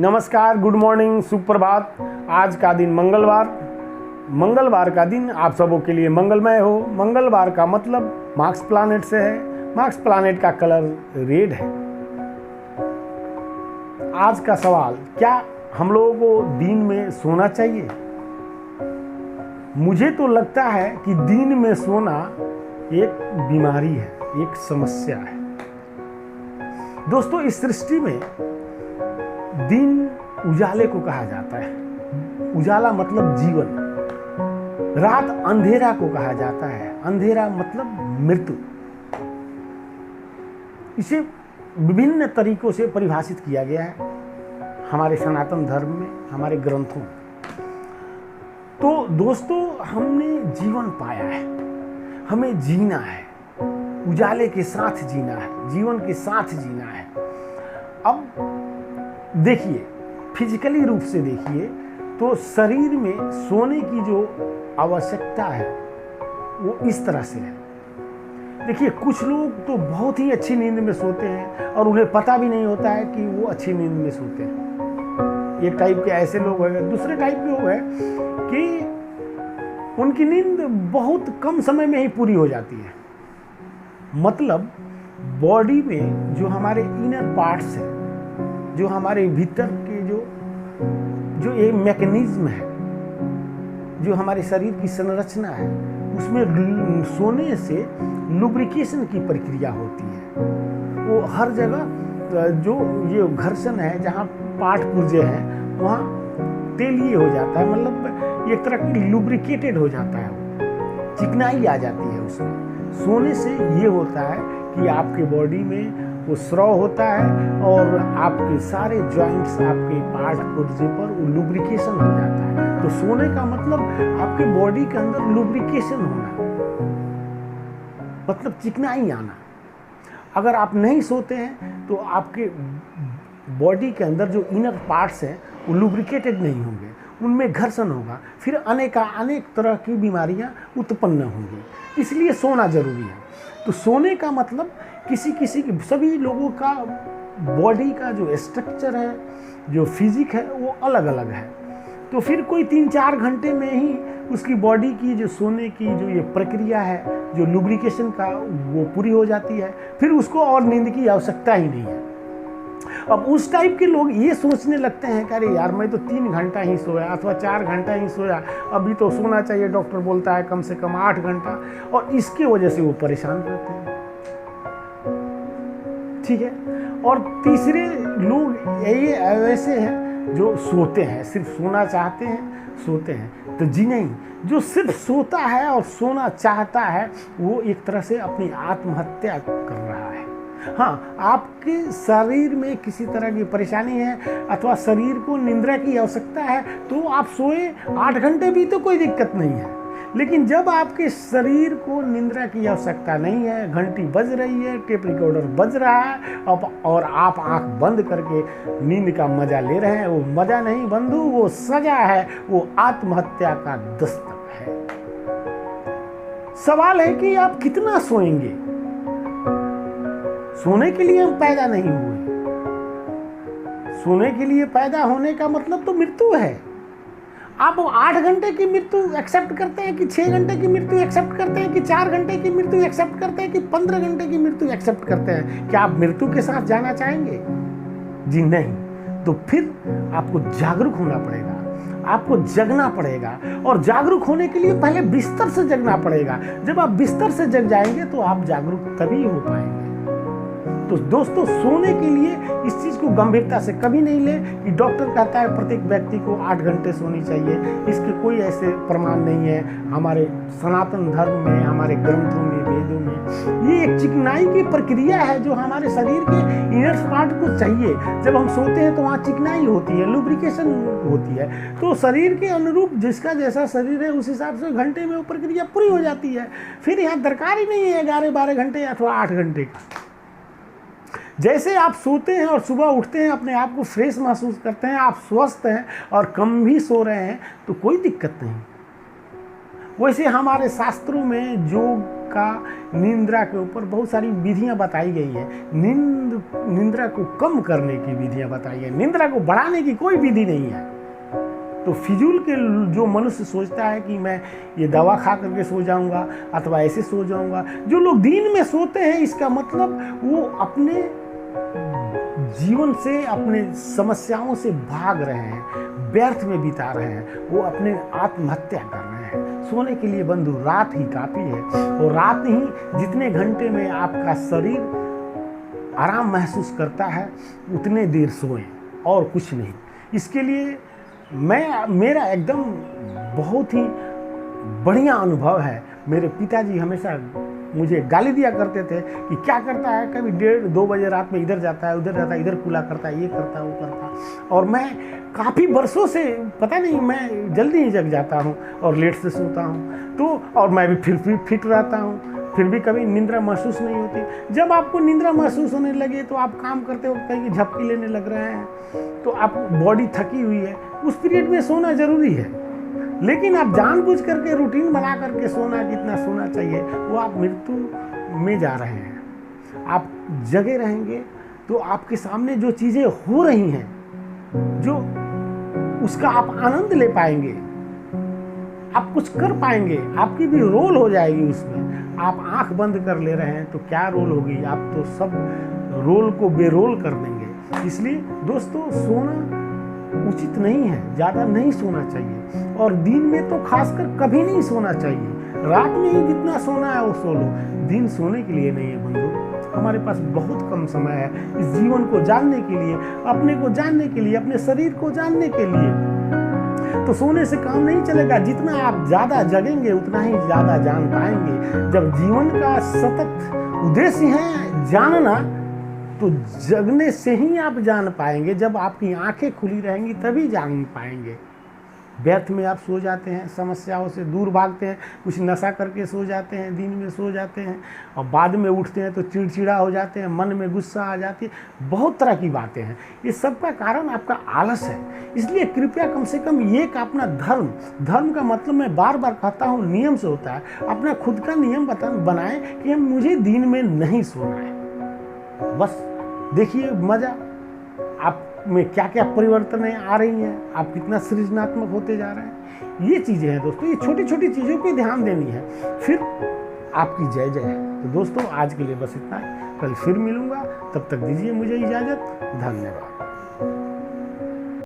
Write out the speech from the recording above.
नमस्कार, good morning, सुप्रभात। आज का दिन मंगलवार का दिन आप सबों के लिए मंगलमय हो। मंगलवार का मतलब मार्स प्लैनेट से है। मार्स प्लैनेट का कलर रेड है। आज का सवाल, क्या हम लोगों को दिन में सोना चाहिए? मुझे तो लगता है कि दिन में सोना एक बीमारी है, एक समस्या है। दोस्तों, इस सृष्टि में दिन उजाले को कहा जाता है। उजाला मतलब जीवन। रात अंधेरा को कहा जाता है। अंधेरा मतलब मृत्यु। इसे विभिन्न तरीकों से परिभाषित किया गया है हमारे सनातन धर्म में, हमारे ग्रंथों में। तो दोस्तों, हमने जीवन पाया है, हमें जीना है, उजाले के साथ जीना है, जीवन के साथ जीना है। अब देखिए, फिजिकली रूप से देखिए तो शरीर में सोने की जो आवश्यकता है वो इस तरह से है। देखिए, कुछ लोग तो बहुत ही अच्छी नींद में सोते हैं और उन्हें पता भी नहीं होता है कि वो अच्छी नींद में सोते हैं। एक टाइप के ऐसे लोग हैं। दूसरे टाइप के लोग हैं कि उनकी नींद बहुत कम समय में ही पूरी हो जाती है। मतलब बॉडी में जो हमारे इनर पार्ट्स हैं, जो हमारे भीतर के जो एक मैकेनिज्म है, जो हमारे शरीर की संरचना है, उसमें सोने से लुब्रिकेशन की प्रक्रिया होती है। वो हर जगह जो ये घर्षण है, जहाँ पार्ट पुर्जे हैं, वहाँ तेलीय हो जाता है। मतलब एक तरह की लुब्रिकेटेड हो जाता है, चिकनाई आ जाती है उसमें। सोने से ये होता है कि आपके बॉडी में वो स्राव होता है और आपके सारे जॉइंट्स, आपके पार्ट पुर्जे पर वो लुब्रिकेशन हो जाता है। तो सोने का मतलब आपके बॉडी के अंदर लुब्रिकेशन होना, मतलब चिकनाई आना। अगर आप नहीं सोते हैं तो आपके बॉडी के अंदर जो इनर पार्ट्स हैं वो लुब्रिकेटेड नहीं होंगे, उनमें घर्षण होगा, फिर अनेक तरह की बीमारियां उत्पन्न होंगी। इसलिए सोना जरूरी है। तो सोने का मतलब सभी लोगों का बॉडी का जो स्ट्रक्चर है, जो फिजिक है, वो अलग अलग है। तो फिर कोई 3-4 घंटे में ही उसकी बॉडी की जो सोने की जो ये प्रक्रिया है, जो लुब्रिकेशन का, वो पूरी हो जाती है। फिर उसको और नींद की आवश्यकता ही नहीं है। अब उस टाइप के लोग ये सोचने लगते हैं कि अरे यार, मैं तो 3 घंटा ही सोया अथवा 4 घंटा ही सोया, अभी तो सोना चाहिए, डॉक्टर बोलता है कम से कम 8 घंटा, और इसके वजह से वो परेशान रहते हैं। ठीक है। और तीसरे लोग ये ऐसे हैं जो सोते हैं, सिर्फ सोना चाहते हैं, सोते हैं। तो जी नहीं, जो सिर्फ सोता है और सोना चाहता है, वो एक तरह से अपनी आत्महत्या कर रहा है। हाँ, आपके शरीर में किसी तरह की परेशानी है अथवा शरीर को निद्रा की आवश्यकता है तो आप सोए 8 घंटे भी तो कोई दिक्कत नहीं है। लेकिन जब आपके शरीर को निद्रा की आवश्यकता नहीं है, घंटी बज रही है, टेप रिकॉर्डर बज रहा है और आप आंख बंद करके नींद का मजा ले रहे हैं, वो मजा नहीं बंधु, वो सजा है, वो आत्महत्या का दस्तक है। सवाल है कि आप कितना सोएंगे? सोने के लिए हम पैदा नहीं हुए। सोने के लिए पैदा होने का मतलब तो मृत्यु है। आप 8 घंटे की मृत्यु एक्सेप्ट करते हैं कि 6 घंटे की मृत्यु एक्सेप्ट करते हैं कि 4 घंटे की मृत्यु एक्सेप्ट करते हैं कि 15 घंटे की मृत्यु एक्सेप्ट करते हैं? क्या आप मृत्यु के साथ जाना चाहेंगे? जी नहीं। तो फिर आपको जागरूक होना पड़ेगा, आपको जगना पड़ेगा। और जागरूक होने के लिए पहले बिस्तर से जगना पड़ेगा। जब आप बिस्तर से जग जाएंगे तो आप जागरूक तभी हो पाएंगे। तो दोस्तों, सोने के लिए इस चीज़ को गंभीरता से कभी नहीं ले कि डॉक्टर कहता है प्रत्येक व्यक्ति को 8 घंटे सोनी चाहिए। इसके कोई ऐसे प्रमाण नहीं है हमारे सनातन धर्म में, हमारे ग्रंथों में, वेदों में। ये एक चिकनाई की प्रक्रिया है जो हमारे शरीर के इनर पार्ट को चाहिए। जब हम सोते हैं तो वहाँ चिकनाई होती है, लुब्रिकेशन होती है। तो शरीर के अनुरूप जिसका जैसा शरीर है उस हिसाब से घंटे में वो प्रक्रिया पूरी हो जाती है। फिर यहाँ दरकार ही नहीं है 11-12 घंटे अथवा 8 घंटे का। जैसे आप सोते हैं और सुबह उठते हैं, अपने आप को फ्रेश महसूस करते हैं, आप स्वस्थ हैं और कम भी सो रहे हैं तो कोई दिक्कत नहीं। वैसे हमारे शास्त्रों में योग का निंद्रा के ऊपर बहुत सारी विधियां बताई गई है। निंद्रा को कम करने की विधियां बताई है, निंद्रा को बढ़ाने की कोई विधि नहीं है। तो फिजूल के जो मनुष्य सोचता है कि मैं ये दवा खा करके सो जाऊंगा अथवा ऐसे सो जाऊंगा, जो लोग दिन में सोते हैं इसका मतलब वो अपने जीवन से, अपने समस्याओं से भाग रहे हैं, व्यर्थ में बिता रहे हैं, वो अपने आत्महत्या कर रहे हैं। सोने के लिए बंधु रात ही काफ़ी है, और रात ही जितने घंटे में आपका शरीर आराम महसूस करता है उतने देर सोएं और कुछ नहीं। इसके लिए मेरा एकदम बहुत ही बढ़िया अनुभव है। मेरे पिताजी हमेशा मुझे गाली दिया करते थे कि क्या करता है, कभी 1:30-2 बजे रात में इधर जाता है, उधर जाता है, इधर कूला करता है, ये करता है, वो करता है। और मैं काफ़ी बरसों से पता नहीं, मैं जल्दी ही जग जाता हूँ और लेट से सोता हूँ, तो और मैं भी फिर फिट रहता हूँ, फिर भी कभी निंद्रा महसूस नहीं होती। जब आपको निंद्रा महसूस होने लगे तो आप काम करते वक्त कहीं झपकी लेने लग रहे हैं, तो आप बॉडी थकी हुई है, उस पीरियड में सोना जरूरी है। लेकिन आप जानबूझ करके रूटीन बना करके सोना, कितना सोना चाहिए, वो आप मृत्यु में जा रहे हैं। आप जगे रहेंगे तो आपके सामने जो चीज़ें हो रही हैं, जो उसका आप आनंद ले पाएंगे, आप कुछ कर पाएंगे, आपकी भी रोल हो जाएगी उसमें। आप आंख बंद कर ले रहे हैं तो क्या रोल होगी, आप तो सब रोल को बेरोल कर देंगे। इसलिए दोस्तों, सोना उचित नहीं है, ज़्यादा नहीं सोना चाहिए, और दिन में तो खासकर कभी नहीं सोना चाहिए। रात में ही जितना सोना है वो सो लो, दिन सोने के लिए नहीं है बंधु। हमारे पास बहुत कम समय है इस जीवन को जानने के लिए, अपने को जानने के लिए, अपने शरीर को जानने के लिए। तो सोने से काम नहीं चलेगा। जितना आप ज़्यादा जगेंगे उतना ही ज़्यादा जान पाएंगे। जब जीवन का सतत उद्देश्य है जानना, तो जगने से ही आप जान पाएंगे। जब आपकी आंखें खुली रहेंगी तभी जान पाएंगे। व्यर्थ में आप सो जाते हैं, समस्याओं से दूर भागते हैं, कुछ नशा करके सो जाते हैं, दिन में सो जाते हैं, और बाद में उठते हैं तो चिड़चिड़ा हो जाते हैं, मन में गुस्सा आ जाती है, बहुत तरह की बातें हैं। ये सब का कारण आपका आलस है। इसलिए कृपया कम से कम ये का अपना धर्म का मतलब मैं बार बार कहता हूँ नियम से होता है। अपना खुद का नियम बनाएं कि मुझे दिन में नहीं सोना है। बस देखिए मज़ा आप में क्या क्या परिवर्तन आ रही हैं, आप कितना सृजनात्मक होते जा रहे हैं। ये चीज़ें हैं दोस्तों, ये छोटी छोटी चीज़ों पे ध्यान देनी है, फिर आपकी जय जय है। तो दोस्तों आज के लिए बस इतना ही, कल फिर मिलूंगा, तब तक दीजिए मुझे इजाज़त। धन्यवाद।